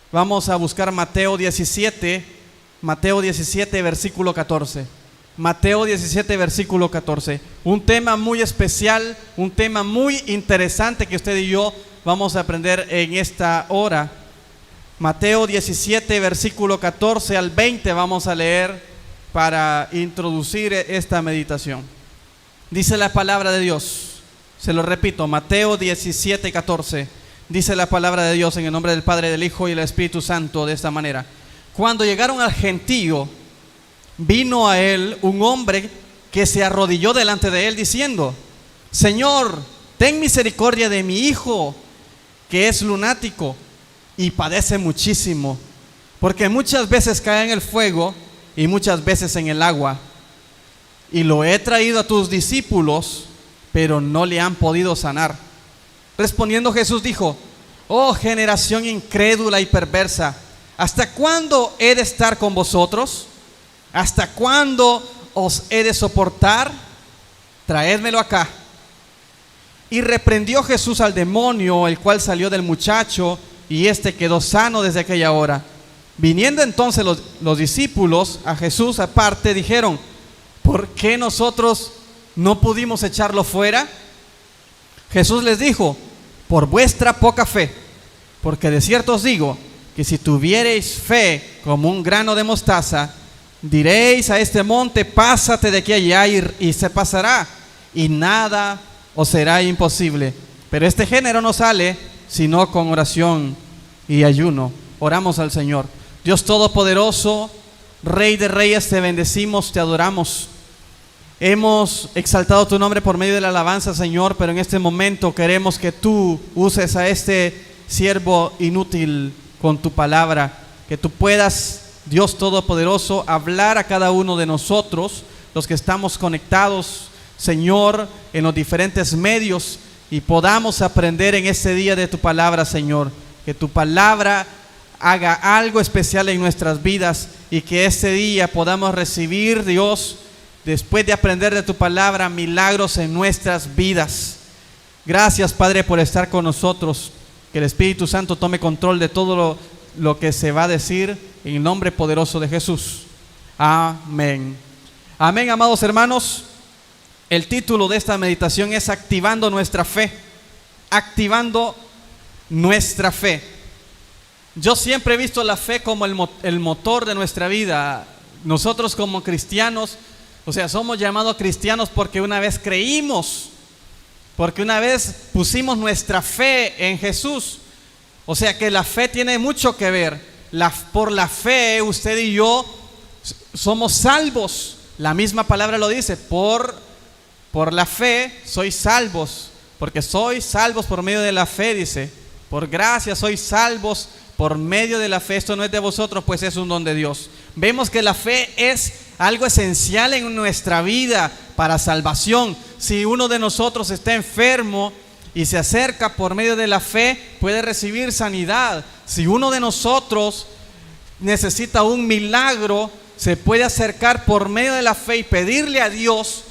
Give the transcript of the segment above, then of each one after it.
Vamos a buscar Mateo 17, versículo 14. Mateo 17, versículo 14. Un tema muy especial, un tema muy interesante que usted y yo vamos a aprender en esta hora. Mateo 17, versículo 14 al 20 vamos a leer para introducir esta meditación. Dice la palabra de Dios, se lo repito, Mateo 17, 14. Dice la palabra de Dios en el nombre del Padre, del Hijo y del Espíritu Santo de esta manera. Cuando llegaron al gentío, vino a él un hombre que se arrodilló delante de él diciendo: Señor, ten misericordia de mi hijo, que es lunático y padece muchísimo, porque muchas veces cae en el fuego y muchas veces en el agua. Y lo he traído a tus discípulos, pero no le han podido sanar. Respondiendo Jesús dijo: Oh generación incrédula y perversa, ¿hasta cuándo he de estar con vosotros? ¿Hasta cuándo os he de soportar? Traédmelo acá. Y reprendió Jesús al demonio, el cual salió del muchacho, y éste quedó sano desde aquella hora. Viniendo entonces los discípulos a Jesús aparte, dijeron: ¿por qué nosotros no pudimos echarlo fuera? Jesús les dijo: por vuestra poca fe, porque de cierto os digo que si tuviereis fe como un grano de mostaza, diréis a este monte: pásate de aquí allá, y se pasará, y nada os será imposible. Pero este género no sale sino con oración y ayuno. Oramos al Señor. Dios Todopoderoso, Rey de Reyes, te bendecimos, te adoramos. Hemos exaltado tu nombre por medio de la alabanza, Señor, pero en este momento queremos que tú uses a este siervo inútil con tu palabra, que tú puedas, Dios Todopoderoso, hablar a cada uno de nosotros, los que estamos conectados, Señor, en los diferentes medios, y podamos aprender en este día de tu palabra, Señor, que tu palabra haga algo especial en nuestras vidas, y que este día podamos recibir, Dios, después de aprender de tu palabra, milagros en nuestras vidas. Gracias, Padre, por estar con nosotros. Que el Espíritu Santo tome control de todo lo que se va a decir, en el nombre poderoso de Jesús. Amén. Amén, amados hermanos. El título de esta meditación es Activando nuestra fe. Activando nuestra fe. Yo siempre he visto la fe como el motor de nuestra vida. Nosotros como cristianos, o sea, somos llamados cristianos porque una vez creímos, porque una vez pusimos nuestra fe en Jesús. O sea que la fe tiene mucho que ver. Por la fe usted y yo somos salvos. La misma palabra lo dice: por la fe sois salvos, porque sois salvos por medio de la fe, dice. Por gracia sois salvos por medio de la fe. Esto no es de vosotros, pues es un don de Dios. Vemos que la fe es algo esencial en nuestra vida para salvación. Si uno de nosotros está enfermo y se acerca por medio de la fe, puede recibir sanidad. Si uno de nosotros necesita un milagro, se puede acercar por medio de la fe y pedirle a Dios,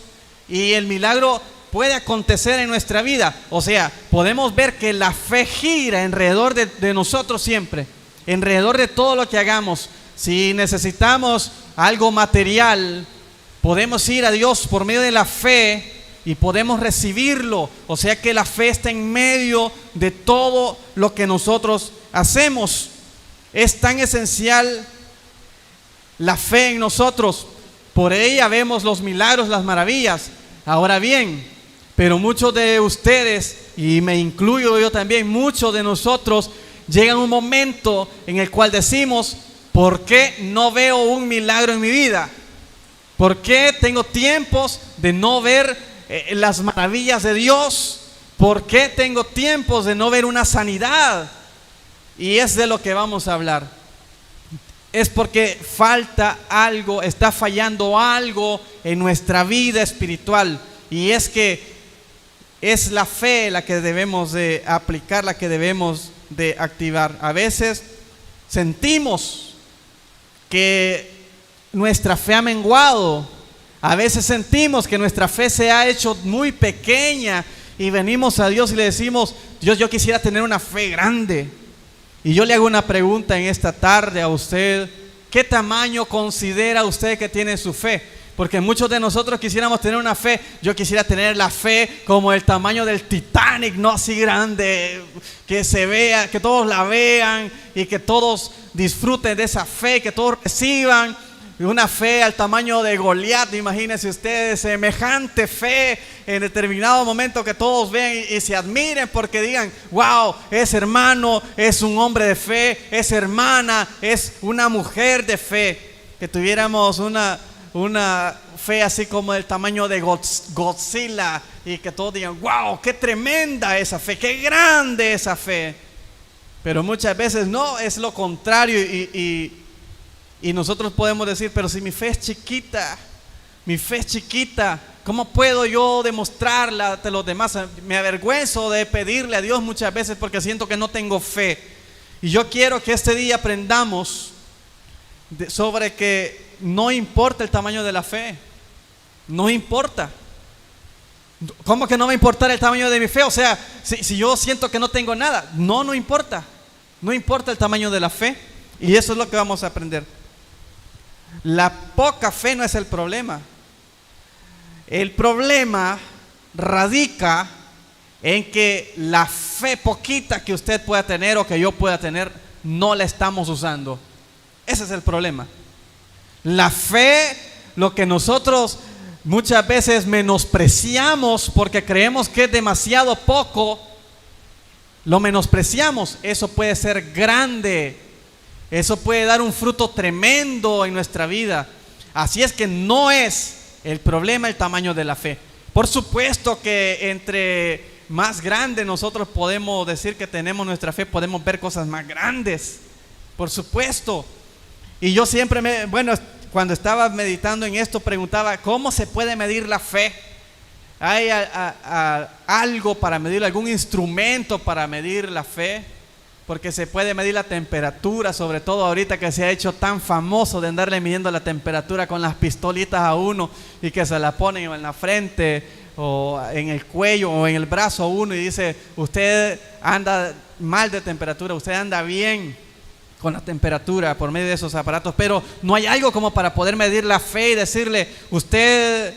y el milagro puede acontecer en nuestra vida. O sea, podemos ver que la fe gira alrededor de nosotros siempre, alrededor de todo lo que hagamos. Si necesitamos algo material, podemos ir a Dios por medio de la fe y podemos recibirlo. O sea que la fe está en medio de todo lo que nosotros hacemos. Es tan esencial la fe en nosotros. Por ella vemos los milagros, las maravillas. Ahora bien, pero muchos de ustedes, y me incluyo yo también, muchos de nosotros, llega un momento en el cual decimos: ¿por qué no veo un milagro en mi vida? ¿Por qué tengo tiempos de no ver las maravillas de Dios? ¿Por qué tengo tiempos de no ver una sanidad? Y es de lo que vamos a hablar. Es porque falta algo, está fallando algo en nuestra vida espiritual. Y es que es la fe la que debemos de aplicar, la que debemos de activar. A veces sentimos que nuestra fe ha menguado. A veces sentimos que nuestra fe se ha hecho muy pequeña y venimos a Dios y le decimos: Dios, yo quisiera tener una fe grande. Y yo le hago una pregunta en esta tarde a usted: ¿qué tamaño considera usted que tiene su fe? Porque muchos de nosotros quisiéramos tener una fe. Yo quisiera tener la fe como el tamaño del Titanic, no así grande, que se vea, que todos la vean y que todos disfruten de esa fe, que todos reciban. Una fe al tamaño de Goliat, imagínense ustedes, semejante fe en determinado momento que todos vean y se admiren porque digan: wow, ese hermano es un hombre de fe, esa hermana es una mujer de fe. Que tuviéramos una fe así como el tamaño de Godzilla y que todos digan: wow, qué tremenda esa fe, qué grande esa fe. Pero muchas veces no, es lo contrario y nosotros podemos decir: pero si mi fe es chiquita, ¿cómo puedo yo demostrarla ante los demás? Me avergüenzo de pedirle a Dios muchas veces porque siento que no tengo fe. Y yo quiero que este día aprendamos sobre que no importa el tamaño de la fe. No importa. ¿Cómo que no va a importar el tamaño de mi fe? O sea, si yo siento que no tengo nada, no importa. No importa el tamaño de la fe. Y eso es lo que vamos a aprender. La poca fe no es el problema. El problema radica en que la fe poquita que usted pueda tener o que yo pueda tener, no la estamos usando. Ese es el problema. La fe, lo que nosotros muchas veces menospreciamos porque creemos que es demasiado poco, lo menospreciamos. Eso puede ser grande. Eso puede dar un fruto tremendo en nuestra vida. Así es que no es el problema el tamaño de la fe. Por supuesto que entre más grande nosotros podemos decir que tenemos nuestra fe, podemos ver cosas más grandes. Por supuesto. Y yo siempre cuando estaba meditando en esto, preguntaba: ¿cómo se puede medir la fe? ¿Hay algo para medir, algún instrumento para medir la fe? Porque se puede medir la temperatura, sobre todo ahorita que se ha hecho tan famoso de andarle midiendo la temperatura con las pistolitas a uno y que se la ponen en la frente o en el cuello o en el brazo a uno y dice: usted anda mal de temperatura, usted anda bien con la temperatura por medio de esos aparatos. Pero no hay algo como para poder medir la fe y decirle: usted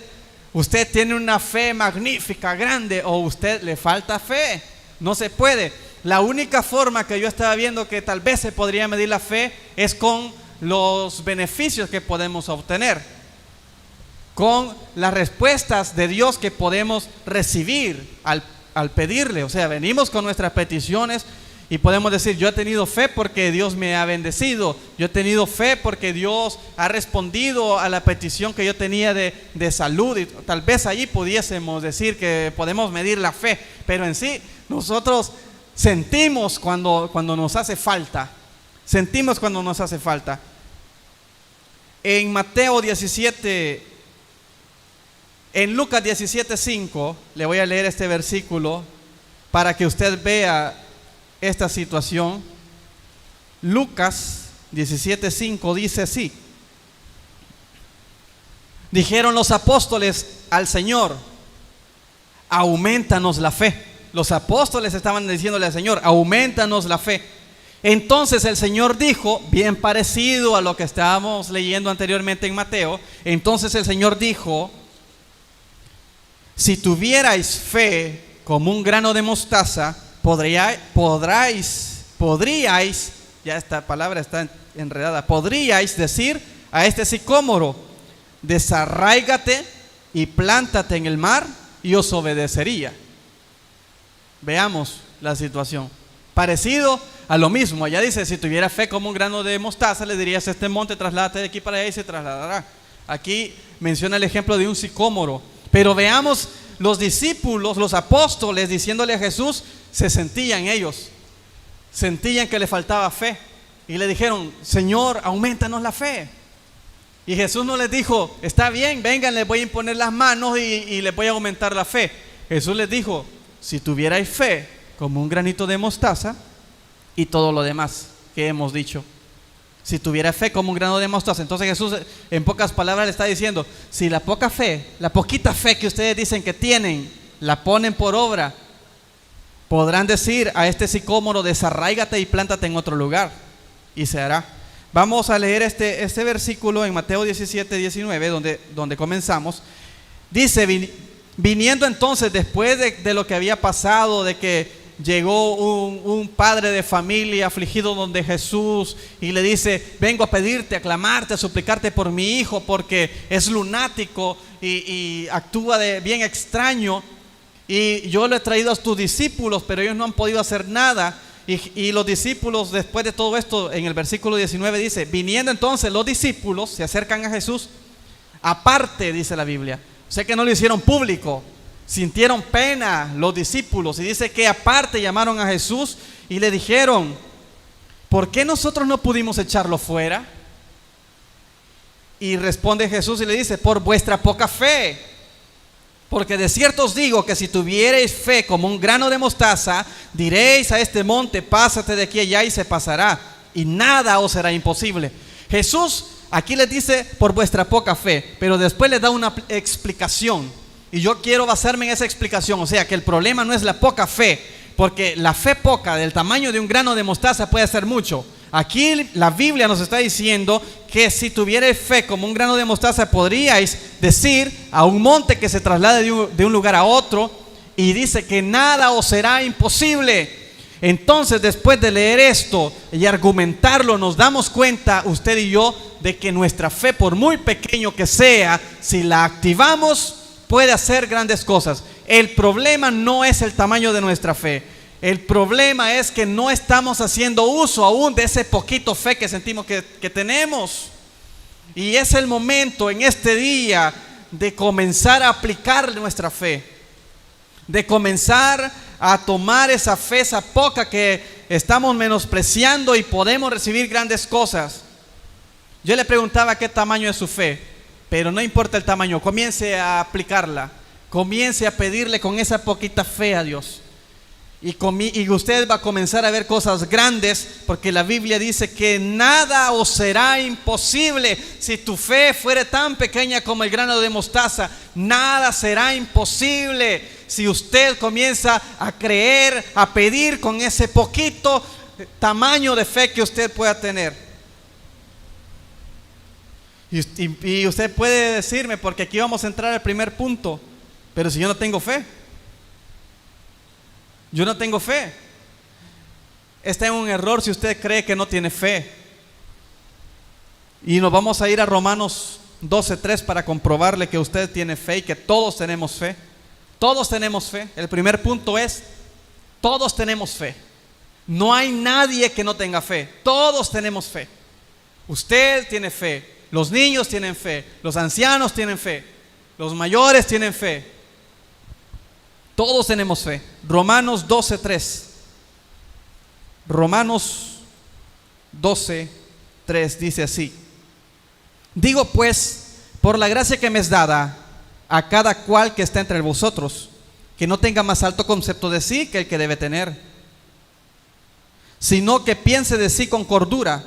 tiene una fe magnífica, grande, o usted le falta fe. No se puede. La única forma que yo estaba viendo que tal vez se podría medir la fe es con los beneficios que podemos obtener, con las respuestas de Dios que podemos recibir al pedirle. O sea, venimos con nuestras peticiones y podemos decir: yo he tenido fe porque Dios me ha bendecido, yo he tenido fe porque Dios ha respondido a la petición que yo tenía de salud. Y tal vez allí pudiésemos decir que podemos medir la fe, pero en sí nosotros sentimos cuando nos hace falta. Sentimos cuando nos hace falta. En Mateo 17, en Lucas 17:5, le voy a leer este versículo para que usted vea esta situación. Lucas 17:5 dice así: dijeron los apóstoles al Señor: aumentanos la fe. Los apóstoles estaban diciéndole al Señor: aumentanos la fe. Entonces el Señor dijo, bien parecido a lo que estábamos leyendo anteriormente en Mateo. Entonces el Señor dijo: si tuvierais fe como un grano de mostaza, podríais, ya esta palabra está enredada, podríais decir a este sicómoro: desarráigate y plántate en el mar, y os obedecería. Veamos la situación. Parecido a lo mismo. Allá dice: si tuviera fe como un grano de mostaza, le dirías a este monte: trasládate de aquí para allá, y se trasladará. Aquí menciona el ejemplo de un sicómoro. Pero veamos los discípulos, los apóstoles, diciéndole a Jesús, sentían que le faltaba fe. Y le dijeron: Señor, aumentanos la fe. Y Jesús no les dijo: está bien, vengan, les voy a imponer las manos y les voy a aumentar la fe. Jesús les dijo: si tuvierais fe como un granito de mostaza, y todo lo demás que hemos dicho. Si tuviera fe como un grano de mostaza. Entonces Jesús, en pocas palabras, le está diciendo: si la poca fe, la poquita fe que ustedes dicen que tienen, la ponen por obra, Podrán decir a este sicómoro, desarráigate y plántate en otro lugar, y se hará. Vamos a leer este versículo en Mateo 17, 19, donde comenzamos. Dice, viniendo entonces después de lo que había pasado, de que llegó un padre de familia afligido donde Jesús y le dice, vengo a pedirte, a clamarte, a suplicarte por mi hijo porque es lunático y actúa de bien extraño, y yo lo he traído a tus discípulos, pero ellos no han podido hacer nada. Y los discípulos, después de todo esto, en el versículo 19 dice, viniendo entonces los discípulos, se acercan a Jesús, aparte, dice la Biblia. O sea que no lo hicieron público, sintieron pena los discípulos, y dice que aparte llamaron a Jesús y le dijeron, ¿por qué nosotros no pudimos echarlo fuera? Y responde Jesús y le dice, por vuestra poca fe. Porque de cierto os digo que si tuviereis fe como un grano de mostaza, diréis a este monte, pásate de aquí allá, y se pasará, y nada os será imposible. Jesús aquí les dice, por vuestra poca fe, pero después les da una explicación, y yo quiero basarme en esa explicación. O sea, que el problema no es la poca fe, porque la fe poca del tamaño de un grano de mostaza puede hacer mucho. Aquí la Biblia nos está diciendo que si tuvierais fe como un grano de mostaza, podríais decir a un monte que se traslade de un lugar a otro, y dice que nada os será imposible. Entonces, después de leer esto y argumentarlo, nos damos cuenta, usted y yo, de que nuestra fe, por muy pequeño que sea, si la activamos, puede hacer grandes cosas. El problema no es el tamaño de nuestra fe. El problema es que no estamos haciendo uso aún de ese poquito fe que sentimos que tenemos. Y es el momento en este día de comenzar a aplicar nuestra fe, de comenzar a tomar esa fe, esa poca que estamos menospreciando, y podemos recibir grandes cosas. Yo le preguntaba qué tamaño es su fe, pero no importa el tamaño, comience a aplicarla, comience a pedirle con esa poquita fe a Dios. Y usted va a comenzar a ver cosas grandes, porque la Biblia dice que nada os será imposible. Si tu fe fuera tan pequeña como el grano de mostaza, nada será imposible. Si usted comienza a creer, a pedir con ese poquito tamaño de fe que usted pueda tener. Y usted puede decirme, porque aquí vamos a entrar al primer punto, pero si yo no tengo fe, yo no tengo fe. Está en un error si usted cree que no tiene fe. Y nos vamos a ir a Romanos 12:3 para comprobarle que usted tiene fe y que todos tenemos fe. Todos tenemos fe. El primer punto es, todos tenemos fe. No hay nadie que no tenga fe. Todos tenemos fe. Usted tiene fe, los niños tienen fe, los ancianos tienen fe, los mayores tienen fe. Todos tenemos fe. Romanos 12:3. Romanos 12:3 dice así: digo pues, por la gracia que me es dada, a cada cual que está entre vosotros, que no tenga más alto concepto de sí que el que debe tener, sino que piense de sí con cordura.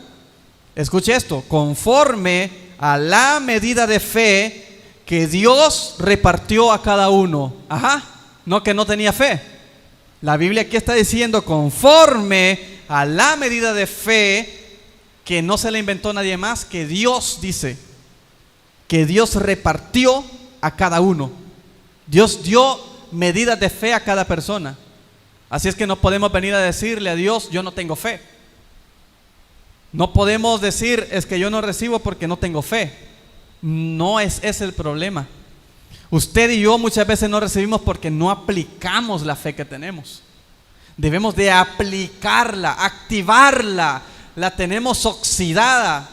Escuche esto: conforme a la medida de fe que Dios repartió a cada uno. No que no tenía fe. La Biblia aquí está diciendo conforme a la medida de fe que no se la inventó nadie más, que Dios dice, que Dios repartió a cada uno. Dios dio medidas de fe a cada persona. Así es que no podemos venir a decirle a Dios, yo no tengo fe. No podemos decir, es que yo no recibo porque no tengo fe. No es ese el problema. Usted y yo muchas veces no recibimos porque no aplicamos la fe que tenemos. Debemos de aplicarla, activarla. La tenemos oxidada.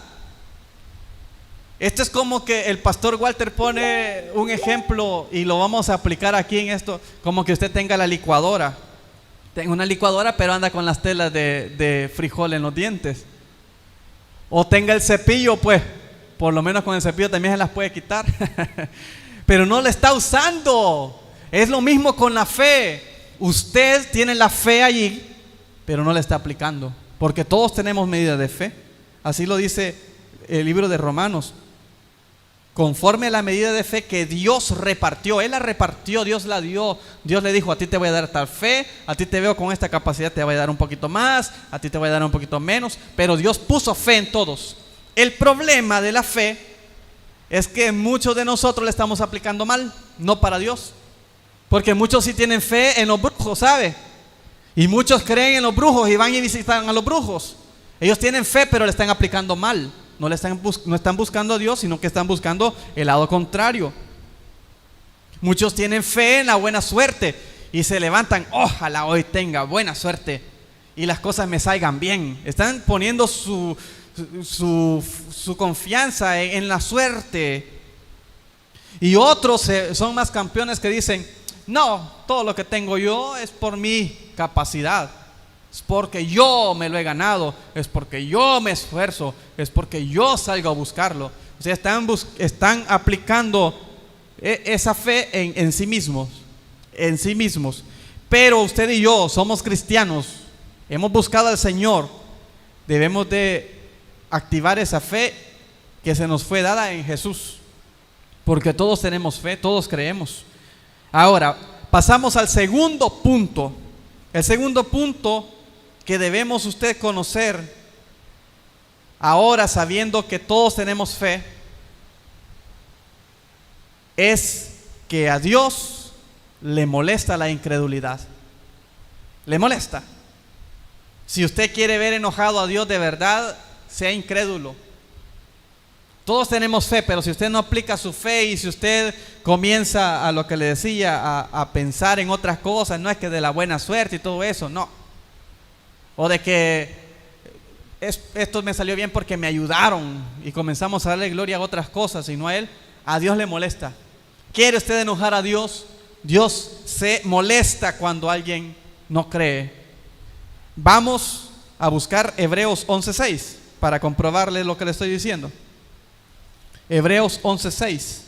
Esto es como que el pastor Walter pone un ejemplo y lo vamos a aplicar aquí en esto, como que usted tenga la licuadora. Tenga una licuadora pero anda con las telas de frijol en los dientes. O tenga el cepillo, pues por lo menos con el cepillo también se las puede quitar. Pero no la está usando. Es lo mismo con la fe. Usted tiene la fe allí, pero no la está aplicando, porque todos tenemos medidas de fe. Así lo dice el libro de Romanos. conforme a la medida de fe que Dios repartió. Él la repartió, Dios la dio. Dios le dijo: a ti te voy a dar tal fe, a ti te veo con esta capacidad, te voy a dar un poquito más, a ti te voy a dar un poquito menos. Pero Dios puso fe en todos. El problema de la fe es que muchos de nosotros le estamos aplicando mal, no para Dios. Porque muchos sí tienen fe en los brujos, ¿sabe? Y muchos creen en los brujos y van y visitan a los brujos. Ellos tienen fe, pero le están aplicando mal. No están buscando a Dios, sino que están buscando el lado contrario. Muchos tienen fe en la buena suerte y se levantan: ojalá hoy tenga buena suerte y las cosas me salgan bien. Están poniendo su confianza en la suerte. Y otros son más campeones que dicen: no, todo lo que tengo yo es por mi capacidad, es porque yo me lo he ganado, es porque yo me esfuerzo, es porque yo salgo a buscarlo. O sea, están aplicando esa fe en sí mismos, Pero usted y yo somos cristianos, hemos buscado al Señor, debemos de activar esa fe que se nos fue dada en Jesús, porque todos tenemos fe, todos creemos. Ahora, pasamos al segundo punto. El segundo punto que debemos usted conocer ahora, sabiendo que todos tenemos fe, es que a Dios le molesta la incredulidad. Le molesta. Si usted quiere ver enojado a Dios de verdad, sea incrédulo. Todos tenemos fe, pero si usted no aplica su fe y si usted comienza a lo que le decía, a pensar en otras cosas, no es que de la buena suerte y todo eso, no. O de que esto me salió bien porque me ayudaron y comenzamos a darle gloria a otras cosas y no a Él, a Dios le molesta. ¿Quiere usted enojar a Dios? Dios se molesta cuando alguien no cree. Vamos a buscar Hebreos 11:6 para comprobarle lo que le estoy diciendo. Hebreos 11:6.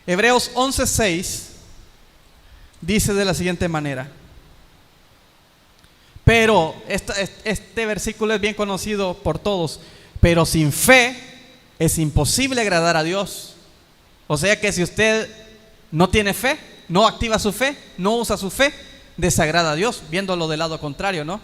Hebreos 11:6 dice de la siguiente manera. Pero este versículo es bien conocido por todos. Pero sin fe es imposible agradar a Dios. O sea que si usted no tiene fe, no activa su fe, no usa su fe, desagrada a Dios, viéndolo del lado contrario, ¿no?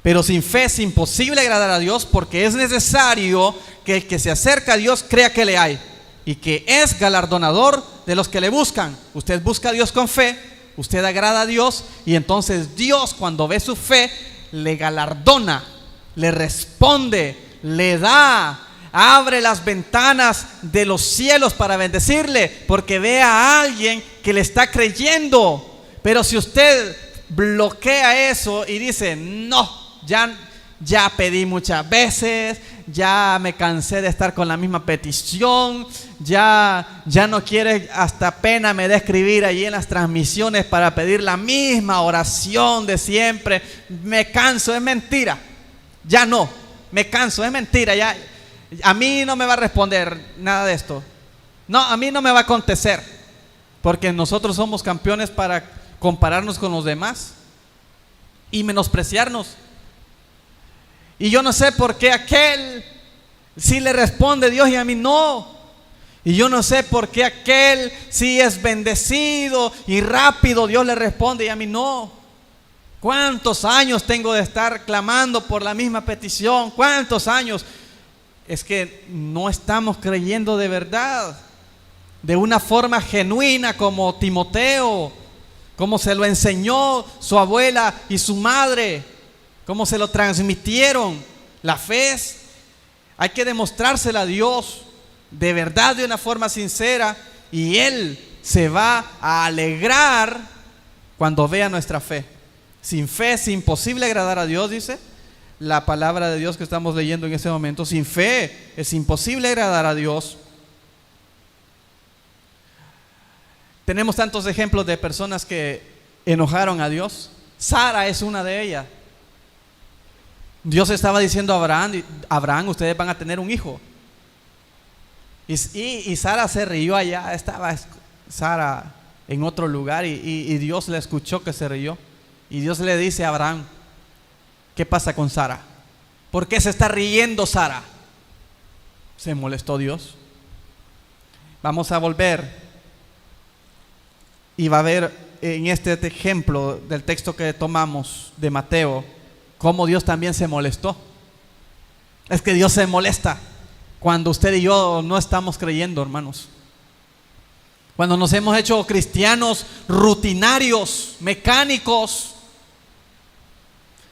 Pero sin fe es imposible agradar a Dios, porque es necesario que el que se acerca a Dios crea que le hay y que es galardonador de los que le buscan. Usted busca a Dios con fe, usted agrada a Dios, y entonces Dios, cuando ve su fe, le galardona, le responde, le da, abre las ventanas de los cielos para bendecirle, porque ve a alguien que le está creyendo. Pero si usted bloquea eso y dice: no, ya pedí muchas veces, ya me cansé de estar con la misma petición, ya no quiere, hasta pena me da escribir allí en las transmisiones para pedir la misma oración de siempre, me canso, es mentira, ya no, me canso, es mentira, ya a mí no me va a responder nada de esto, no, a mí no me va a acontecer, porque nosotros somos campeones para compararnos con los demás y menospreciarnos. Y yo no sé por qué aquel sí le responde Dios y a mí no. Y yo no sé por qué aquel sí es bendecido y rápido Dios le responde y a mí no. ¿Cuántos años tengo de estar clamando por la misma petición? ¿Cuántos años? Es que no estamos creyendo de verdad, de una forma genuina, como Timoteo, como se lo enseñó su abuela y su madre, como se lo transmitieron. La fe hay que demostrársela a Dios de verdad, de una forma sincera, y Él se va a alegrar cuando vea nuestra fe. Sin fe es imposible agradar a Dios, dice la palabra de Dios que estamos leyendo en este momento. Sin fe es imposible agradar a Dios. Tenemos tantos ejemplos de personas que enojaron a Dios. Sara es una de ellas. Dios estaba diciendo a Abraham, ustedes van a tener un hijo. Y Sara se rió allá, estaba Sara en otro lugar y Dios le escuchó que se rió. Y Dios le dice a Abraham, ¿Qué pasa con Sara? ¿Por qué se está riendo Sara? ¿Se molestó Dios? Vamos a volver y va a ver en este ejemplo del texto que tomamos de Mateo cómo Dios también se molestó. Es que Dios se molesta cuando usted y yo no estamos creyendo, hermanos. Cuando nos hemos hecho cristianos rutinarios, mecánicos,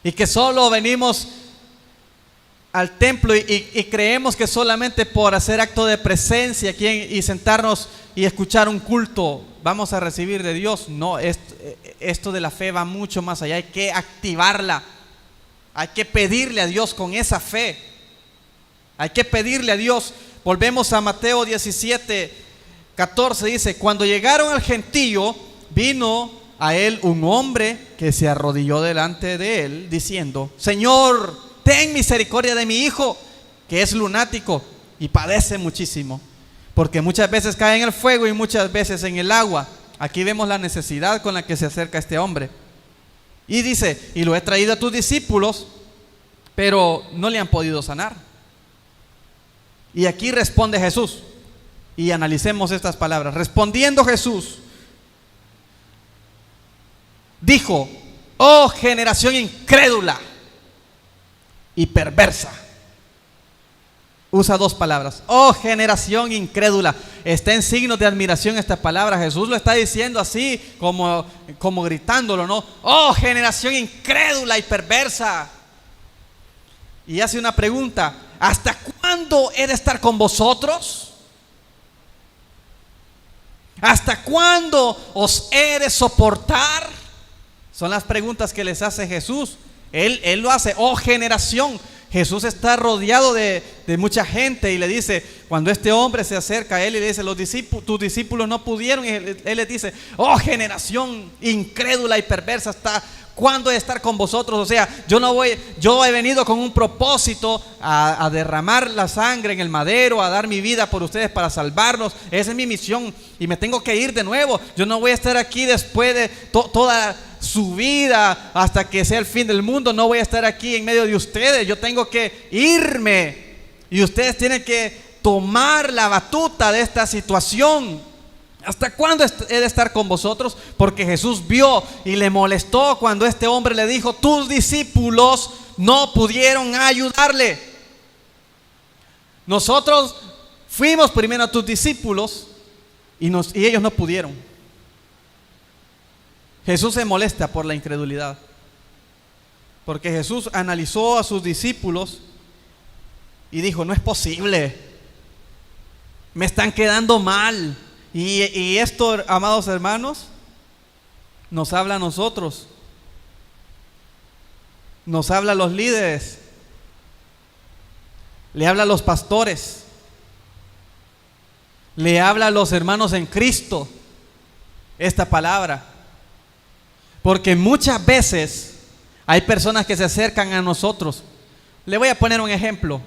y que solo venimos al templo y creemos que solamente por hacer acto de presencia aquí y sentarnos y escuchar un culto vamos a recibir de Dios. No, esto de la fe va mucho más allá. Hay que activarla, hay que pedirle a Dios con esa fe, hay que pedirle a Dios. Volvemos a Mateo 17:14, dice: cuando llegaron al gentío, vino a él un hombre que se arrodilló delante de él, diciendo: Señor, ten misericordia de mi hijo, que es lunático y padece muchísimo, porque muchas veces cae en el fuego y muchas veces en el agua. Aquí vemos la necesidad con la que se acerca este hombre. Y dice: y lo he traído a tus discípulos, pero no le han podido sanar. Y aquí responde Jesús. Y analicemos estas palabras. Respondiendo Jesús, dijo: oh generación incrédula y perversa. Usa dos palabras: oh generación incrédula. Está en signo de admiración esta palabra. Jesús lo está diciendo así como gritándolo, ¿no? Oh generación incrédula y perversa. Y hace una pregunta: ¿hasta cuándo he de estar con vosotros? ¿Hasta cuándo os he de soportar? Son las preguntas que les hace Jesús. Él lo hace: oh generación. Jesús está rodeado de mucha gente y le dice, cuando este hombre se acerca a él y le dice: tus discípulos no pudieron, y él le dice: oh generación incrédula y perversa, ¿hasta cuándo he de estar con vosotros? O sea, yo he venido con un propósito a derramar la sangre en el madero, a dar mi vida por ustedes para salvarlos. Esa es mi misión y me tengo que ir de nuevo. Yo no voy a estar aquí después de toda su vida hasta que sea el fin del mundo. No voy a estar aquí en medio de ustedes. Yo tengo que irme y ustedes tienen que tomar la batuta de esta situación. ¿Hasta cuándo he de estar con vosotros? Porque Jesús vio y le molestó cuando este hombre le dijo: tus discípulos no pudieron ayudarle. Nosotros fuimos primero a tus discípulos y ellos no pudieron. Jesús se molesta por la incredulidad, porque Jesús analizó a sus discípulos y dijo: no es posible, me están quedando mal. Y esto, amados hermanos, nos habla a nosotros, nos habla a los líderes, le habla a los pastores, le habla a los hermanos en Cristo esta palabra. Porque muchas veces hay personas que se acercan a nosotros. Le voy a poner un ejemplo.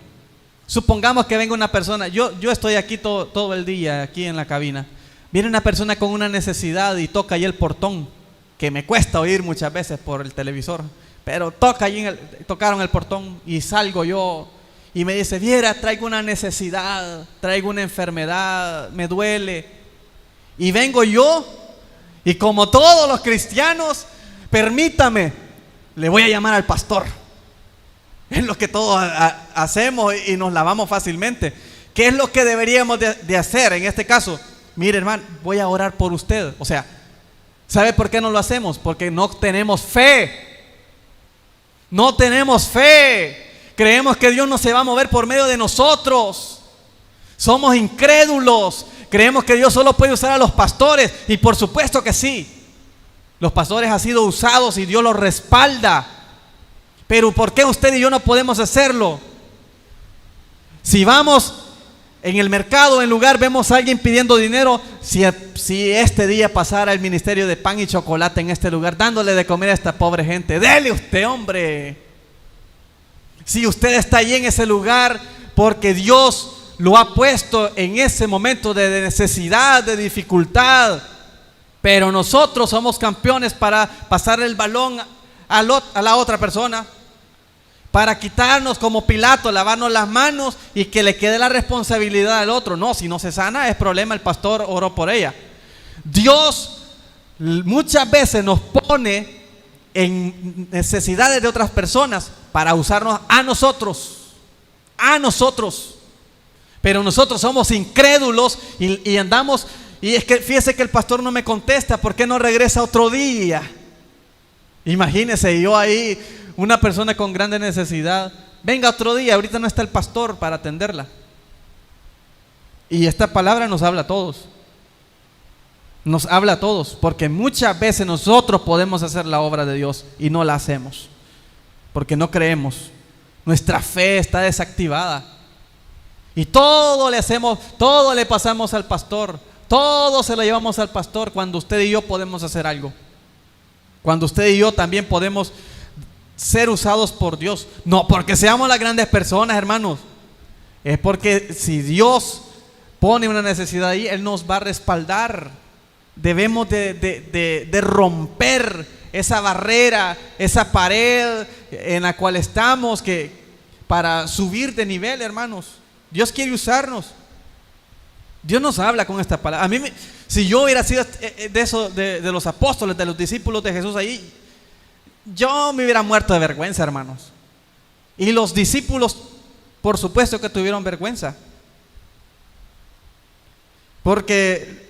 Supongamos que venga una persona, yo estoy aquí todo el día, aquí en la cabina. Viene una persona con una necesidad y toca ahí el portón, que me cuesta oír muchas veces por el televisor, pero tocaron el portón y salgo yo y me dice: viera, traigo una necesidad, traigo una enfermedad, me duele. Y vengo yo y, como todos los cristianos, permítame, le voy a llamar al pastor. Es lo que todos hacemos y nos lavamos fácilmente. ¿Qué es lo que deberíamos de hacer en este caso? Mire, hermano, voy a orar por usted. O sea, ¿sabe por qué no lo hacemos? Porque no tenemos fe. No tenemos fe. Creemos que Dios no se va a mover por medio de nosotros. Somos incrédulos. Creemos que Dios solo puede usar a los pastores. Y por supuesto que sí. Los pastores han sido usados y Dios los respalda. Pero ¿por qué usted y yo no podemos hacerlo? Si vamos en el mercado, en lugar, vemos a alguien pidiendo dinero, si este día pasara el ministerio de pan y chocolate en este lugar, dándole de comer a esta pobre gente, dele usted, hombre. Si usted está allí en ese lugar porque Dios lo ha puesto en ese momento de necesidad, de dificultad, pero nosotros somos campeones para pasar el balón a la otra persona. para quitarnos como Pilato, lavarnos las manos y que le quede la responsabilidad al otro. No, si no se sana es problema, el pastor oró por ella. Dios muchas veces nos pone en necesidades de otras personas para usarnos a nosotros. Pero nosotros somos incrédulos y andamos, y es que fíjese que el pastor no me contesta, ¿por qué no regresa otro día? Imagínese yo ahí, una persona con grande necesidad, venga otro día, ahorita no está el pastor para atenderla. Y esta palabra nos habla a todos. Nos habla a todos, porque muchas veces nosotros podemos hacer la obra de Dios y no la hacemos, porque no creemos. Nuestra fe está desactivada. Y todo le hacemos, todo le pasamos al pastor, todo se lo llevamos al pastor, cuando usted y yo podemos hacer algo. Cuando usted y yo también podemos ser usados por Dios. No porque seamos las grandes personas, hermanos. Es porque si Dios pone una necesidad ahí, Él nos va a respaldar. Debemos de romper esa barrera, esa pared en la cual estamos, para subir de nivel, hermanos. Dios quiere usarnos. Dios nos habla con esta palabra. Si yo hubiera sido de los apóstoles, de los discípulos de Jesús ahí, yo me hubiera muerto de vergüenza, hermanos. Y los discípulos, por supuesto que tuvieron vergüenza, porque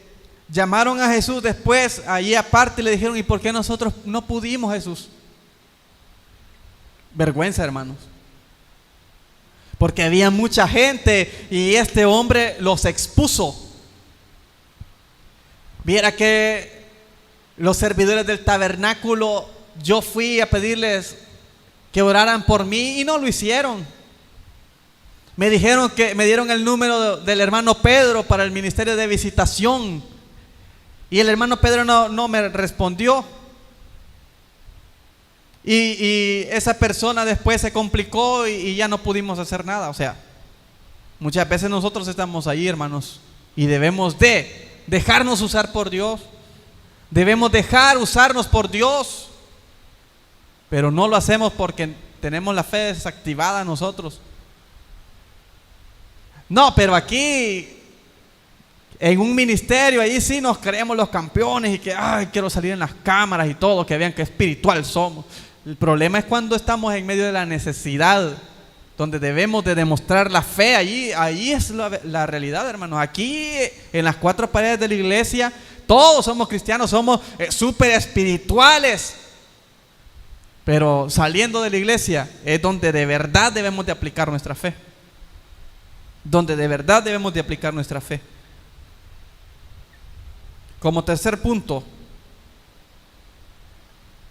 llamaron a Jesús después, allí aparte, y le dijeron: ¿y por qué nosotros no pudimos, Jesús? Vergüenza, hermanos. Porque había mucha gente y este hombre los expuso. Viera que los servidores del tabernáculo, yo fui a pedirles que oraran por mí y no lo hicieron. Me dijeron que me dieron el número del hermano Pedro para el ministerio de visitación. Y el hermano Pedro no me respondió. Y esa persona después se complicó y ya no pudimos hacer nada. O sea, muchas veces nosotros estamos ahí, hermanos, y debemos de dejarnos usar por Dios. Debemos dejar usarnos por Dios. Pero no lo hacemos porque tenemos la fe desactivada nosotros. No, pero aquí en un ministerio, ahí sí nos creemos los campeones y que quiero salir en las cámaras y todo, que vean que espiritual somos. El problema es cuando estamos en medio de la necesidad, donde debemos de demostrar la fe. Ahí es la realidad, hermanos. Aquí en las cuatro paredes de la iglesia todos somos cristianos, somos súper espirituales. Pero saliendo de la iglesia es donde de verdad debemos de aplicar nuestra fe. Donde de verdad debemos de aplicar nuestra fe. Como tercer punto,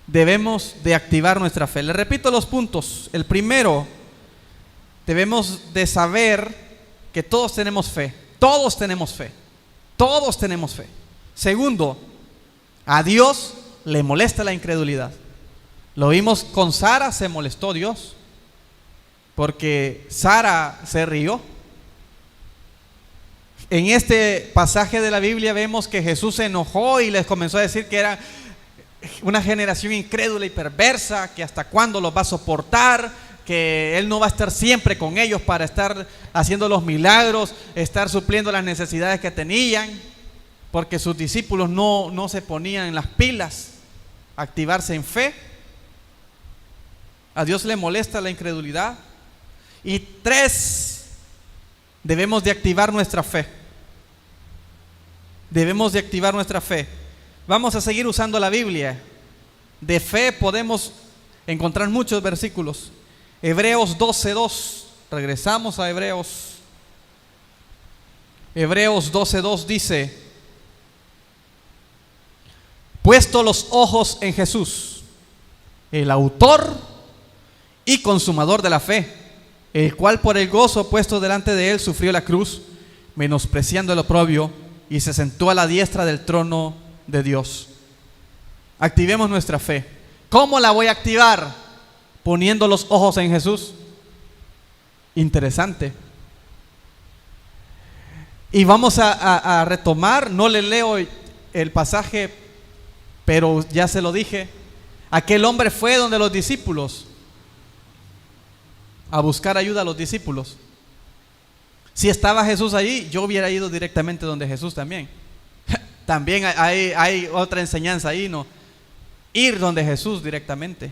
debemos de activar nuestra fe. Le repito los puntos. El primero, debemos de saber que todos tenemos fe. Todos tenemos fe. Todos tenemos fe. Segundo, a Dios le molesta la incredulidad. Lo vimos con Sara, se molestó Dios, porque Sara se rió. En este pasaje de la Biblia vemos que Jesús se enojó y les comenzó a decir que era una generación incrédula y perversa, que hasta cuándo los va a soportar, que Él no va a estar siempre con ellos para estar haciendo los milagros, estar supliendo las necesidades que tenían, porque sus discípulos no se ponían en las pilas a activarse en fe. A Dios le molesta la incredulidad. Y 3, debemos de activar nuestra fe. Debemos de activar nuestra fe. Vamos a seguir usando la Biblia. De fe podemos encontrar muchos versículos. Hebreos 12:2. Regresamos a Hebreos. Hebreos 12:2 dice: puesto los ojos en Jesús, el autor y consumador de la fe, el cual por el gozo puesto delante de él sufrió la cruz, menospreciando el oprobio, y se sentó a la diestra del trono de Dios. Activemos nuestra fe. ¿Cómo la voy a activar? Poniendo los ojos en Jesús. Interesante. Y vamos a retomar, no le leo el pasaje, pero ya se lo dije. Aquel hombre fue donde los discípulos a buscar ayuda a los discípulos. Si estaba Jesús ahí, yo hubiera ido directamente donde Jesús también. También hay otra enseñanza ahí, ¿no? Ir donde Jesús directamente.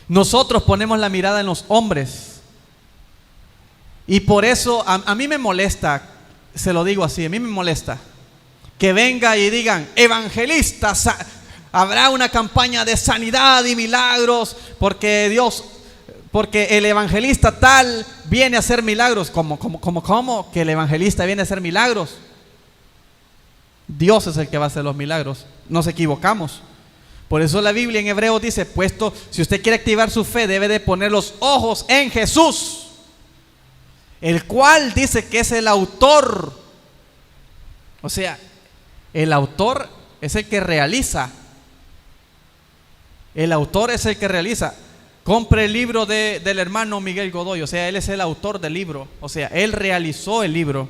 Nosotros ponemos la mirada en los hombres. Y por eso a mí me molesta, se lo digo así, a mí me molesta que venga y digan, evangelistas, habrá una campaña de sanidad y milagros porque el evangelista tal viene a hacer milagros. ¿Cómo que el evangelista viene a hacer milagros? Dios es el que va a hacer los milagros. Nos equivocamos. Por eso la Biblia en Hebreos dice, si usted quiere activar su fe, debe de poner los ojos en Jesús, el cual dice que es el autor. O sea, el autor es el que realiza. El autor es el que realiza. Compre el libro del hermano Miguel Godoy. O sea, él es el autor del libro. O sea, él realizó el libro.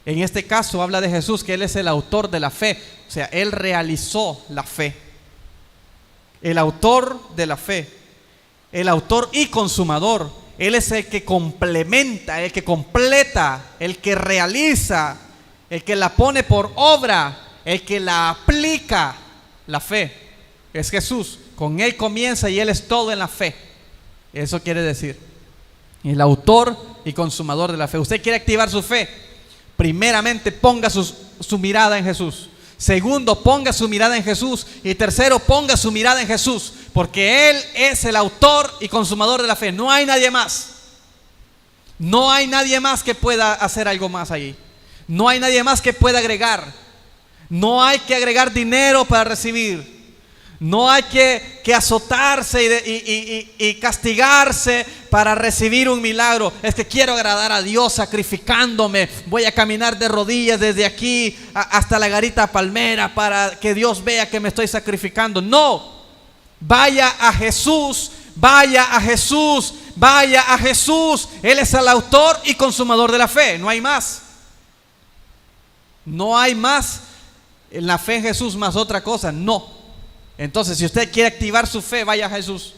En este caso habla de Jesús, que él es el autor de la fe. O sea, él realizó la fe. El autor de la fe. El autor y consumador. Él es el que complementa, el que completa, el que realiza, el que la pone por obra, el que la aplica. La fe es Jesús. Con él comienza y él es todo en la fe. Eso quiere decir el autor y consumador de la fe. Usted quiere activar su fe, primeramente ponga su mirada en Jesús. Segundo, ponga su mirada en Jesús. Y tercero, ponga su mirada en Jesús, porque él es el autor y consumador de la fe. No hay nadie más. No hay nadie más que pueda hacer algo más ahí. No hay nadie más que pueda agregar. No hay que agregar dinero para recibir. No hay que azotarse y castigarse para recibir un milagro. Es que quiero agradar a Dios sacrificándome. Voy a caminar de rodillas desde aquí hasta la garita palmera para que Dios vea que me estoy sacrificando. No, vaya a Jesús, vaya a Jesús, vaya a Jesús. Él es el autor y consumador de la fe. No hay más. No hay más en la fe en Jesús más otra cosa. No. Entonces, si usted quiere activar su fe, vaya a Jesús.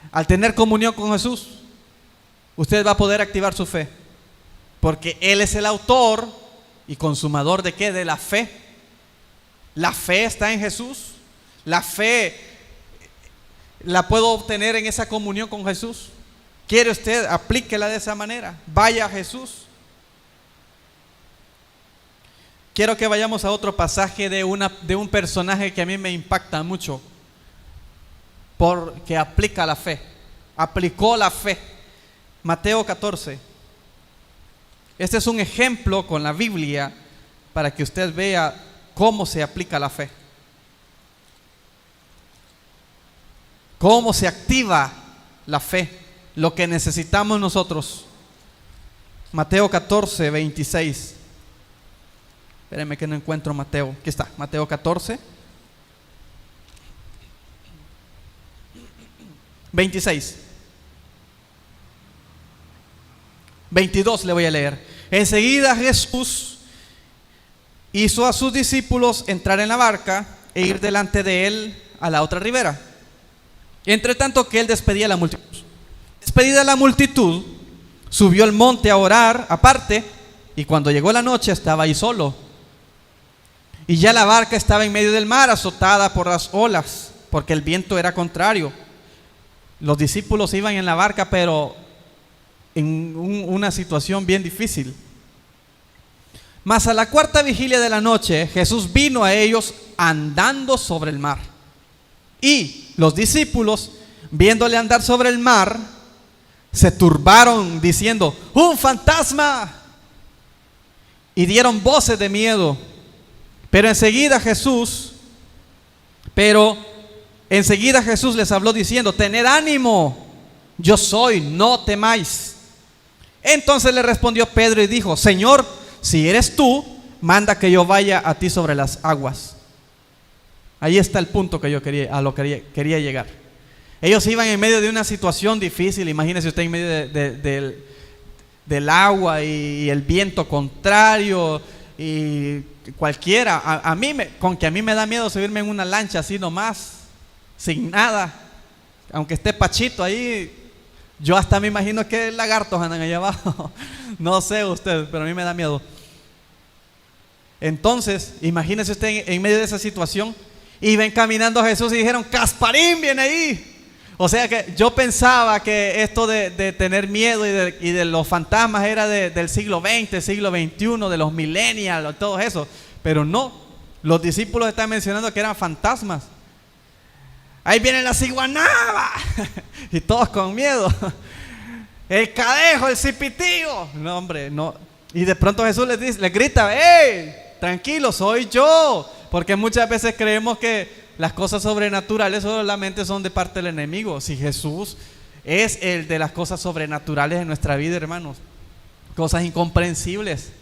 Al tener comunión con Jesús, usted va a poder activar su fe, porque Él es el autor y consumador ¿de qué? De la fe. La fe está en Jesús. La fe la puedo obtener en esa comunión con Jesús. ¿Quiere usted? Aplíquela de esa manera. Vaya a Jesús. Quiero que vayamos a otro pasaje de un personaje que a mí me impacta mucho, porque aplica la fe, aplicó la fe. Mateo 14. Este es un ejemplo con la Biblia para que usted vea cómo se aplica la fe, cómo se activa la fe, lo que necesitamos nosotros. Mateo 14, 26. Espérenme que no encuentro Mateo. Aquí está, Mateo 14, 26. 22 le voy a leer. Enseguida Jesús hizo a sus discípulos entrar en la barca e ir delante de él a la otra ribera, entre tanto que él despedía a la multitud. Despedida la multitud, subió al monte a orar aparte, y cuando llegó la noche estaba ahí solo. Y ya la barca estaba en medio del mar, azotada por las olas, porque el viento era contrario. Los discípulos iban en la barca, pero en una situación bien difícil. Mas a la cuarta vigilia de la noche, Jesús vino a ellos andando sobre el mar. Y los discípulos, viéndole andar sobre el mar, se turbaron diciendo: ¡un fantasma! Y dieron voces de miedo. Pero enseguida Jesús les habló diciendo: tened ánimo, yo soy, no temáis. Entonces le respondió Pedro y dijo: Señor, si eres tú, manda que yo vaya a ti sobre las aguas. Ahí está el punto que yo quería llegar. Ellos iban en medio de una situación difícil. Imagínese usted en medio del agua y el viento contrario y cualquiera. A mí me da miedo subirme en una lancha así nomás, sin nada, aunque esté Pachito ahí, Yo hasta me imagino que lagartos andan allá abajo. No sé usted, pero a mí me da miedo. Entonces, imagínese usted en medio de esa situación y ven caminando a Jesús y dijeron: Casparín viene ahí. O sea que yo pensaba que esto de tener miedo y de los fantasmas era del siglo XX, siglo XXI, de los millennials, todo eso. Pero no, los discípulos están mencionando que eran fantasmas. Ahí vienen las iguanabas y todos con miedo. El cadejo, el cipitío. No, hombre, no. Y de pronto Jesús les grita: ¡Ey! Tranquilo, soy yo. Porque muchas veces creemos que las cosas sobrenaturales solamente son de parte del enemigo. Si Jesús es el de las cosas sobrenaturales en nuestra vida, hermanos, cosas incomprensibles.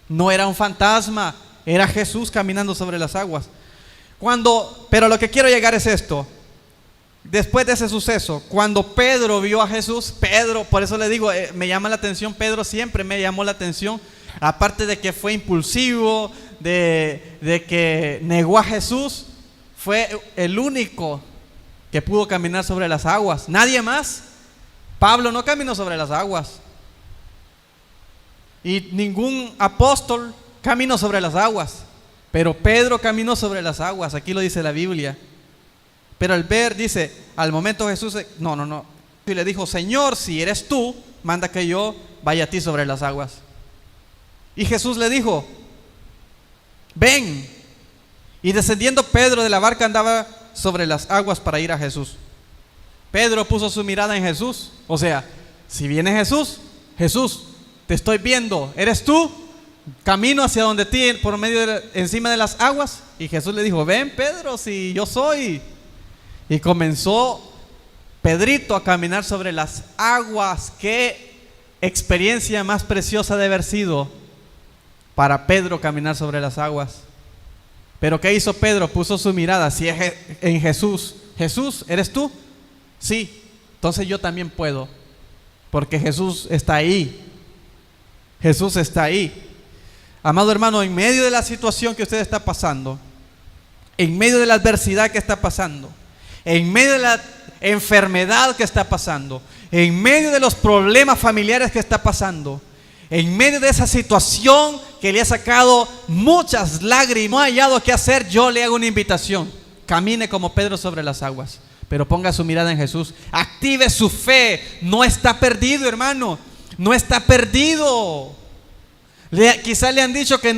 No era un fantasma, era Jesús caminando sobre las aguas. Pero lo que quiero llegar es esto. Después de ese suceso, cuando Pedro vio a Jesús, por eso le digo, me llama la atención, Pedro siempre me llamó la atención, aparte de que fue impulsivo, de que negó a Jesús, fue el único que pudo caminar sobre las aguas. Nadie más. Pablo no caminó sobre las aguas. Y ningún apóstol caminó sobre las aguas. Pero Pedro caminó sobre las aguas. Aquí lo dice la Biblia. Pero al ver, dice, al momento Jesús, no. Y le dijo: Señor, si eres tú, manda que yo vaya a ti sobre las aguas. Y Jesús le dijo: ven. Y descendiendo Pedro de la barca andaba sobre las aguas para ir a Jesús. Pedro puso su mirada en Jesús. O sea, si viene Jesús, te estoy viendo, ¿eres tú? Camino hacia donde ti por encima de las aguas. Y Jesús le dijo: ven, Pedro, si yo soy. Y comenzó Pedrito a caminar sobre las aguas. Qué experiencia más preciosa de haber sido para Pedro caminar sobre las aguas. Pero ¿qué hizo Pedro? Puso su mirada en Jesús. Jesús, ¿eres tú? Sí, entonces yo también puedo, porque Jesús está ahí. Jesús está ahí. Amado hermano, en medio de la situación que usted está pasando, en medio de la adversidad que está pasando, en medio de la enfermedad que está pasando, en medio de los problemas familiares que está pasando, en medio de esa situación que le ha sacado muchas lágrimas, no ha hallado qué hacer, yo le hago una invitación: camine como Pedro sobre las aguas, pero ponga su mirada en Jesús, active su fe. No está perdido, hermano, no está perdido. Quizás le han dicho que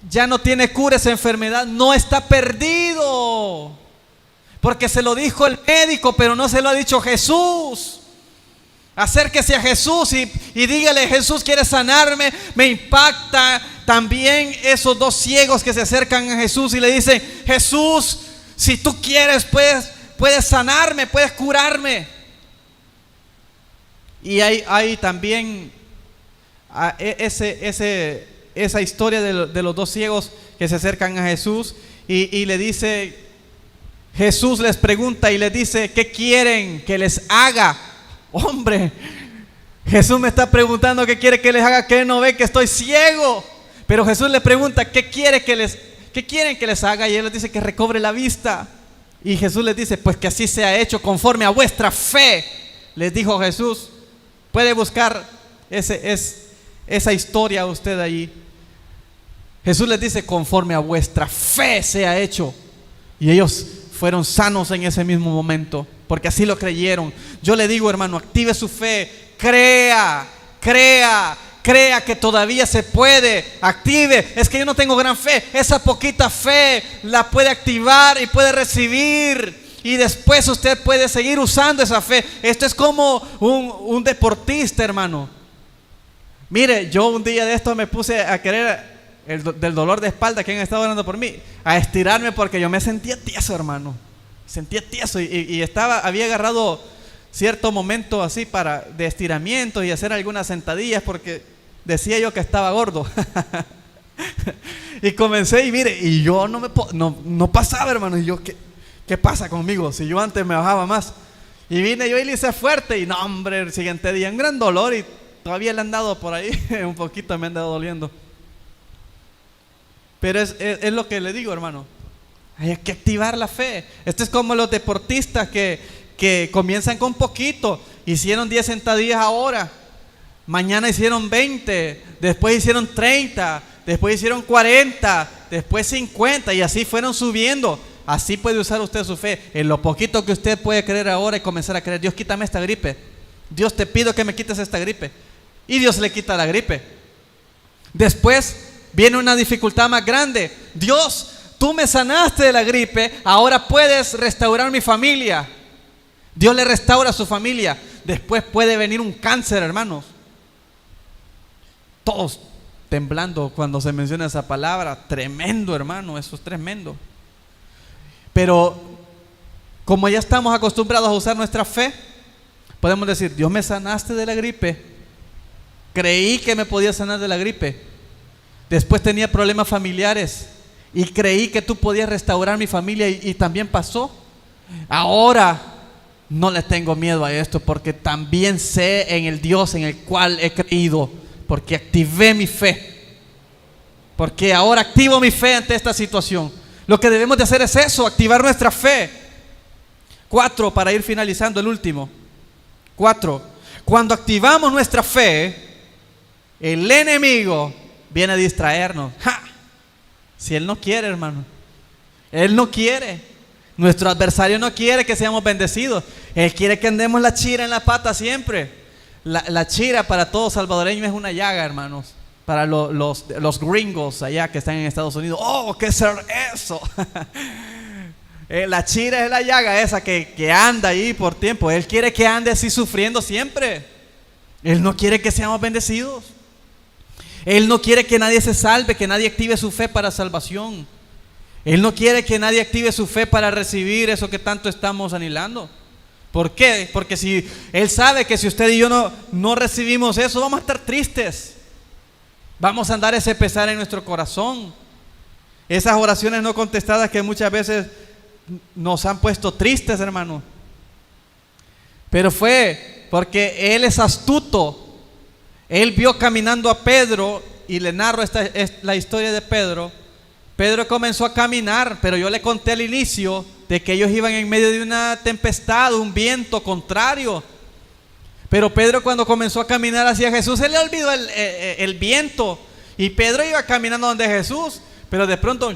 ya no tiene cura esa enfermedad. No está perdido, porque se lo dijo el médico, pero no se lo ha dicho Jesús. Acérquese a Jesús y dígale: Jesús quiere sanarme. Me impacta también esos dos ciegos que se acercan a Jesús y le dicen: Jesús, si tú quieres, puedes sanarme, puedes curarme. Y hay también esa historia de los dos ciegos que se acercan a Jesús y le dice, Jesús les pregunta y les dice: ¿qué quieren que les haga? Hombre, Jesús me está preguntando qué quiere que les haga, que no ve que estoy ciego. Pero Jesús le pregunta: ¿qué quieren que les haga? Y él les dice que recobre la vista. Y Jesús les dice: pues que así sea hecho conforme a vuestra fe. Les dijo Jesús. Puede buscar esa historia usted allí. Jesús les dice: conforme a vuestra fe sea hecho. Y ellos fueron sanos en ese mismo momento, porque así lo creyeron. Yo le digo, hermano, active su fe, crea que todavía se puede. Active. Es que yo no tengo gran fe. Esa poquita fe la puede activar y puede recibir, y después usted puede seguir usando esa fe. Esto es como un deportista, hermano. Mire, yo un día de esto me puse a querer del dolor de espalda, que han estado orando por mí, a estirarme, porque yo me sentía tieso, hermano. Sentía tieso y había agarrado cierto momento así de estiramiento y hacer algunas sentadillas, porque decía yo que estaba gordo. Y comencé y mire, y yo no pasaba, hermano. Y yo, ¿qué pasa conmigo? Si yo antes me bajaba más. Y vine yo y le hice fuerte, y no, hombre, el siguiente día un gran dolor, y todavía le han dado por ahí, un poquito me han dado doliendo. Pero es lo que le digo, hermano. Hay que activar la fe. Esto es como los deportistas que que comienzan con poquito. Hicieron 10 sentadillas ahora, mañana hicieron 20, después hicieron 30, después hicieron 40, después 50 y así fueron subiendo. Así puede usar usted su fe. En lo poquito que usted puede creer ahora y comenzar a creer: Dios, quítame esta gripe. Dios, te pido que me quites esta gripe. Y Dios le quita la gripe. Después viene una dificultad más grande. Dios, tú me sanaste de la gripe, ahora puedes restaurar mi familia. Dios le restaura a su familia. Después puede venir un cáncer, hermanos. Todos temblando cuando se menciona esa palabra. Tremendo, hermano, eso es tremendo. Pero como ya estamos acostumbrados a usar nuestra fe, podemos decir: Dios, me sanaste de la gripe. Creí que me podía sanar de la gripe. Después tenía problemas familiares y creí que tú podías restaurar mi familia y también pasó. Ahora no le tengo miedo a esto, porque también sé en el Dios en el cual he creído, porque activé mi fe, porque ahora activo mi fe ante esta situación. Lo que debemos de hacer es eso, activar nuestra fe. 4, para ir finalizando, el último. 4, cuando activamos nuestra fe, el enemigo viene a distraernos. ¡Ja! Si él no quiere, hermano, él no quiere. Nuestro adversario no quiere que seamos bendecidos. Él quiere que andemos la chira en la pata siempre. La chira para todo salvadoreño es una llaga, hermanos. Para los gringos allá que están en Estados Unidos: oh, ¿qué es eso? La chira es la llaga esa que anda ahí por tiempo. Él quiere que ande así sufriendo siempre. Él no quiere que seamos bendecidos. Él no quiere que nadie se salve, que nadie active su fe para salvación. Él no quiere que nadie active su fe para recibir eso que tanto estamos anhelando. ¿Por qué? Porque si Él sabe que si usted y yo no recibimos eso, vamos a estar tristes. Vamos a andar ese pesar en nuestro corazón. Esas oraciones no contestadas que muchas veces nos han puesto tristes, hermano. Pero fue porque Él es astuto. Él vio caminando a Pedro, y le narro la historia de Pedro. Pedro comenzó a caminar, pero yo le conté al inicio de que ellos iban en medio de una tempestad, un viento contrario. Pero Pedro, cuando comenzó a caminar hacia Jesús, se le olvidó el viento. Y Pedro iba caminando donde Jesús, pero de pronto,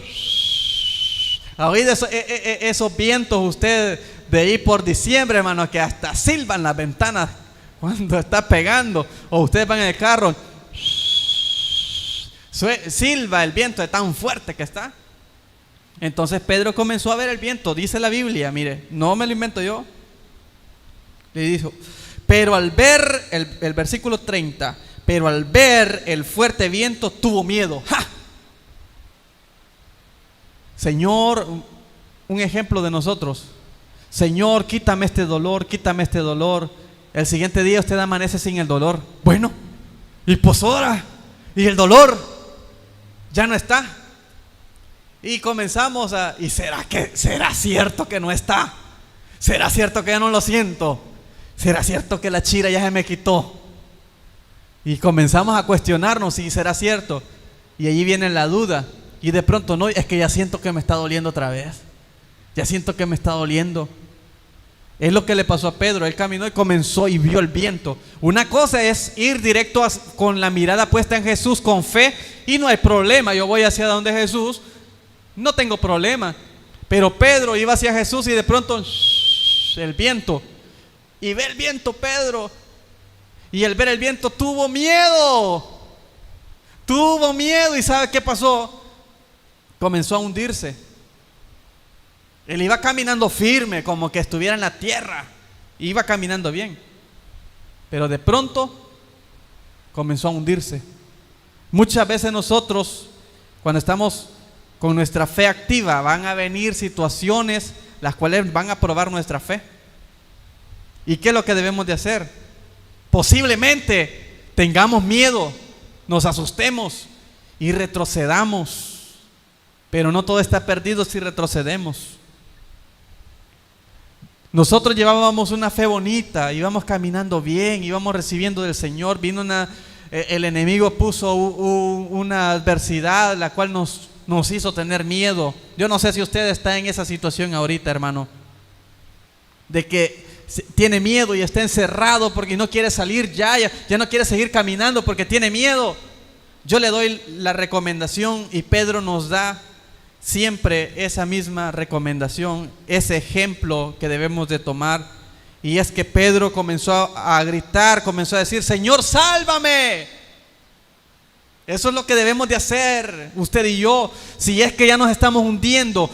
ha oído esos vientos usted de ahí por diciembre, hermano, que hasta silban las ventanas cuando está pegando. O ustedes van en el carro, silba el viento de tan fuerte que está. Entonces Pedro comenzó a ver el viento. Dice la Biblia, mire, no me lo invento yo. Le dijo: pero al ver, el versículo 30, pero al ver el fuerte viento tuvo miedo. ¡Ja! Señor, un ejemplo de nosotros: Señor, quítame este dolor, quítame este dolor. El siguiente día usted amanece sin el dolor. Bueno, y pues ahora, y el dolor ya no está. Y comenzamos ¿y será cierto que no está? ¿Será cierto que ya no lo siento? ¿Será cierto que la chira ya se me quitó? Y comenzamos a cuestionarnos si será cierto. Y allí viene la duda. Y de pronto, no, es que ya siento que me está doliendo otra vez. Ya siento que me está doliendo. Es lo que le pasó a Pedro. Él caminó y comenzó y vio el viento. Una cosa es ir directo con la mirada puesta en Jesús, con fe, y no hay problema. Yo voy hacia donde Jesús, no tengo problema. Pero Pedro iba hacia Jesús y de pronto el viento. Y ve el viento Pedro. Y al ver el viento tuvo miedo. Tuvo miedo. ¿Y sabe qué pasó? Comenzó a hundirse. Él iba caminando firme, como que estuviera en la tierra. Iba caminando bien. Pero de pronto comenzó a hundirse. Muchas veces nosotros, cuando estamos con nuestra fe activa, van a venir situaciones las cuales van a probar nuestra fe. ¿Y qué es lo que debemos de hacer? Posiblemente tengamos miedo, nos asustemos y retrocedamos. Pero no todo está perdido si retrocedemos. Nosotros llevábamos una fe bonita, íbamos caminando bien, íbamos recibiendo del Señor. Vino el enemigo puso una adversidad la cual nos hizo tener miedo. Yo no sé si usted está en esa situación ahorita, hermano, de que tiene miedo y está encerrado porque no quiere salir ya no quiere seguir caminando porque tiene miedo. Yo le doy la recomendación y Pedro nos da siempre esa misma recomendación, ese ejemplo que debemos de tomar. Y es que Pedro comenzó a gritar, comenzó a decir: Señor, sálvame. Eso es lo que debemos de hacer usted y yo. Si es que ya nos estamos hundiendo,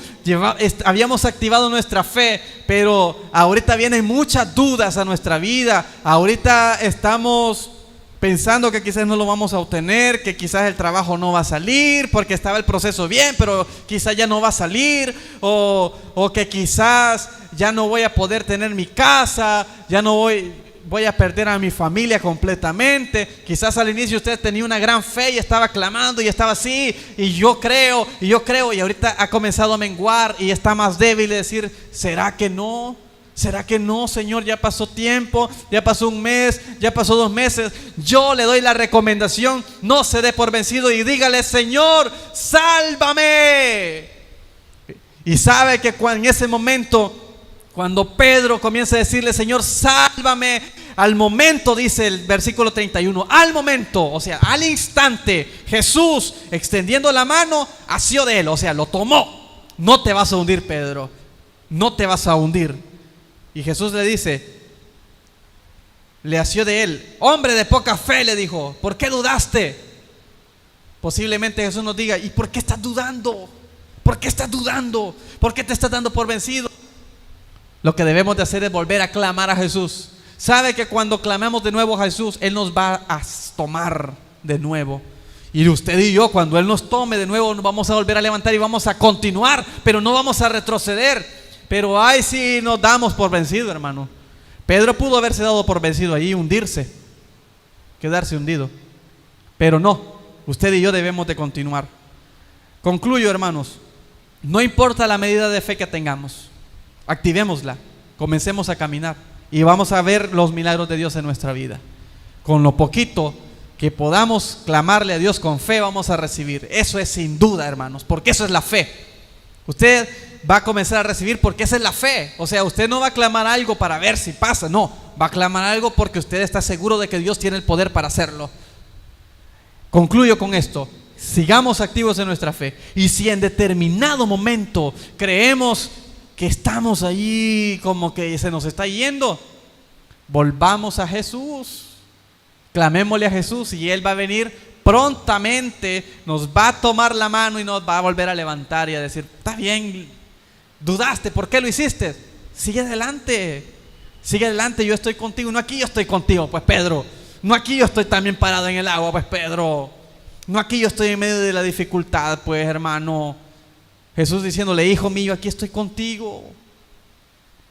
habíamos activado nuestra fe, pero ahorita vienen muchas dudas a nuestra vida. Ahorita estamos pensando que quizás no lo vamos a obtener, que quizás el trabajo no va a salir porque estaba el proceso bien, pero quizás ya no va a salir, o que quizás ya no voy a poder tener mi casa, ya no voy a perder a mi familia completamente. Quizás al inicio usted tenía una gran fe y estaba clamando y estaba así, y yo creo, y ahorita ha comenzado a menguar y está más débil, de decir: ¿será que no? ¿Será que no, Señor? Ya pasó tiempo, ya pasó un mes, ya pasó 2 meses. Yo le doy la recomendación: no se dé por vencido y dígale: Señor, sálvame. Y sabe que en ese momento, cuando Pedro comienza a decirle: Señor, sálvame, al momento, dice el versículo 31, al momento, o sea, al instante, Jesús, extendiendo la mano, asió de él, o sea, lo tomó. No te vas a hundir, Pedro, no te vas a hundir. Y Jesús le dice, le asió de él: hombre de poca fe, le dijo, ¿por qué dudaste? Posiblemente Jesús nos diga: ¿y por qué estás dudando? ¿Por qué estás dudando? ¿Por qué te estás dando por vencido? Lo que debemos de hacer es volver a clamar a Jesús. Sabe que cuando clamamos de nuevo a Jesús, Él nos va a tomar de nuevo. Y usted y yo, cuando Él nos tome de nuevo, nos vamos a volver a levantar y vamos a continuar, pero no vamos a retroceder. Pero ay, si nos damos por vencido, hermano. Pedro pudo haberse dado por vencido allí, hundirse, quedarse hundido. Pero no, usted y yo debemos de continuar. Concluyo, hermanos. No importa la medida de fe que tengamos, activémosla, comencemos a caminar y vamos a ver los milagros de Dios en nuestra vida. Con lo poquito que podamos clamarle a Dios con fe, vamos a recibir. Eso es sin duda, hermanos, porque eso es la fe. Usted va a comenzar a recibir porque esa es la fe. O sea, usted no va a clamar algo para ver si pasa, no, va a clamar algo porque usted está seguro de que Dios tiene el poder para hacerlo. Concluyo con esto: sigamos activos en nuestra fe, y si en determinado momento creemos que estamos allí como que se nos está yendo, volvamos a Jesús, clamémosle a Jesús y Él va a venir prontamente, nos va a tomar la mano y nos va a volver a levantar y a decir: está bien, dudaste, ¿por qué lo hiciste? Sigue adelante, yo estoy contigo. No aquí yo estoy contigo, pues Pedro. No aquí yo estoy también parado en el agua, pues Pedro. No aquí yo estoy en medio de la dificultad, pues hermano. Jesús diciéndole: hijo mío, aquí estoy contigo.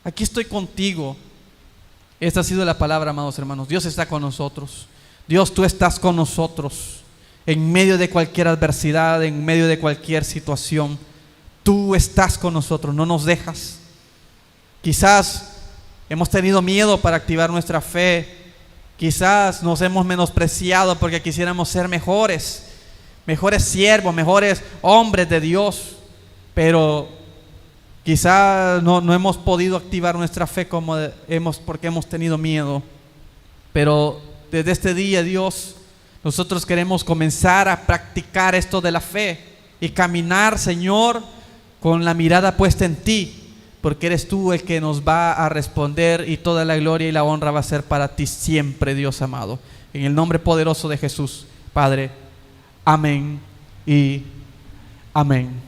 Aquí estoy contigo. Esta ha sido la palabra, amados hermanos. Dios está con nosotros. Dios, tú estás con nosotros. En medio de cualquier adversidad, en medio de cualquier situación, tú estás con nosotros, no nos dejas. Quizás hemos tenido miedo para activar nuestra fe. Quizás nos hemos menospreciado porque quisiéramos ser mejores siervos, mejores hombres de Dios. Pero quizás no hemos podido activar nuestra fe porque hemos tenido miedo. Pero desde este día, Dios, nosotros queremos comenzar a practicar esto de la fe y caminar, Señor, con la mirada puesta en ti, porque eres tú el que nos va a responder, y toda la gloria y la honra va a ser para ti siempre, Dios amado. En el nombre poderoso de Jesús, Padre. Amén y amén.